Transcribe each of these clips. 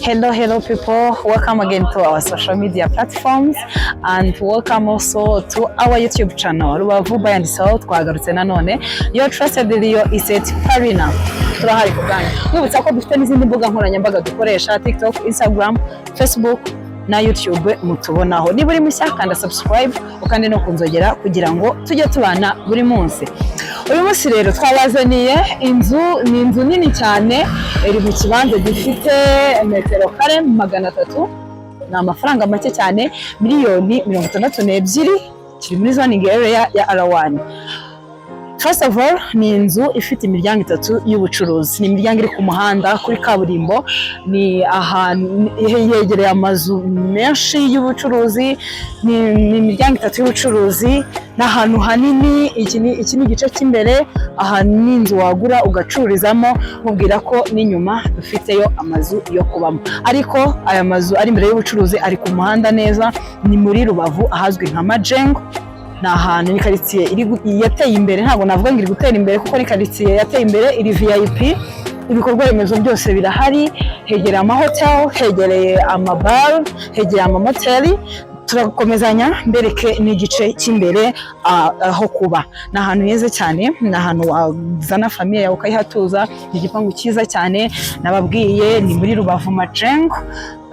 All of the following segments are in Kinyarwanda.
Hello people, welcome again to our social media platforms and welcome also to our YouTube channel Rubavu by and South. Twagarutse nanone your trusted Rio Estate Parina. Turahari kuganya nibutsa ko dufite n'izindi mbuga nkoranyambaga dukoresha TikTok, Instagram, Facebook na YouTube mutubonaho. Niba uri mushya kanda subscribe ukandi no kunzogera kugira ngo tujye tubana buri munsi. Uyu munsi rero twabazaniye ni inzu nini cyane iri mu kibanza gifite metero kare 300, na amafaranga make cyane miliyoni 62 kiri muri zoning area ya R1. First of all, ni inzu ifite imiryango 3 y'ubucuruzi. Ni imiryango iri ku muhanda kuri kaburimbo, ni ahantu yegereye amazu menshi y'ubucuruzi, ni imiryango 3 y'ubucuruzi, n'ahantu hanini. Iki ni igice cy'imbere, aha ni inzu wagura ugacururizamo. Mubwira ko n'inyuma dufiteyo amazu yo kubamo, ariko aya mazu ari imbere y'ubucuruzi ari ku muhanda neza. Ni muri Rubavu ahazwi nka Majengo. Na ahantu ni quartier yateye imbere, ntabwo navuga ngo iri gutera imbere kuko ni quartier yateye imbere, iri VIP, ibikorwa remezo byose birahari, hegereye amahotel, hegereye amabar, hegereye amamoteli. Turakomezanya mbereke n'igice cy'imbere aho kuba. Na ahantu heza cyane, na ahantu wazana famille yawe ukayihatuza. Ni igipangu cyiza cyane, nababwiye ni muri Rubavu Majengo.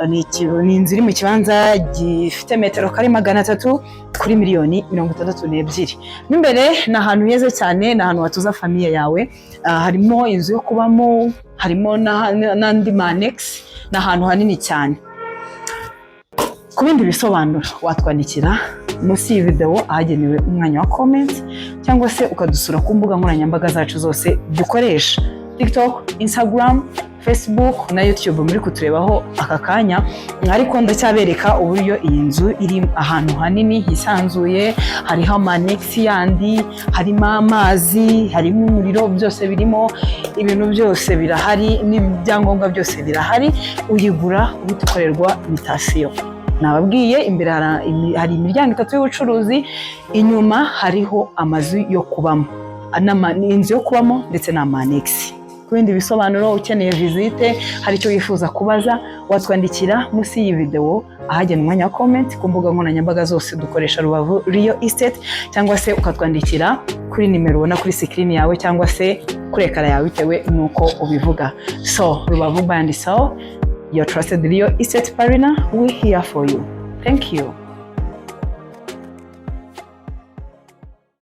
Ni inzu iri mu kibanza gifite metero kare 300 kuri miliyoni 62. N'imbere na ahantu heza cyane, na ahantu watuza famille yawe. Harimo inzu yo kubamo, harimo n'andi manex, na ahantu hanini cyane. Ku bindi bisobanuro watwandikira munsi y'video ahagenewe umwanya wa comment, cyangwa se ukadusura ku mbuga nkoranyambaga zacu zose dukoresha: TikTok, Instagram, Facebook na YouTube muri kuturebaho aka kanya. Ariko ndacyabereka uburyo iyi nzu iri ahantu hanini hisanzuye, hariho amanex yandi, harimo amazi, harimo umuriro, byose birimo, ibintu byose birahari, n'ibyangombwa byose birahari. Uyigura ubitukorerwa imitation. Nababwiye imbere hari imiryango 3 y'ubucuruzi, inyuma hariho amazu yo kubamo, inzu yo kubamo ndetse na manex. Ku bindi bisobanuro ukeneye visite, hari icyo wifuza kubaza, watwandikira munsi y'iyi video ahagenewe umwanya wa comment ku mbuga nkoranyambaga zose dukoresha Rubavu Rio Estate, cyangwa se ukatwandikira kuri nimero ubona kuri screen yawe, cyangwa se kuri ekara yawe bitewe nuko ubivuga. So Rubavu by and South, your trusted Rio Estate Parina, we here for you. Thank you.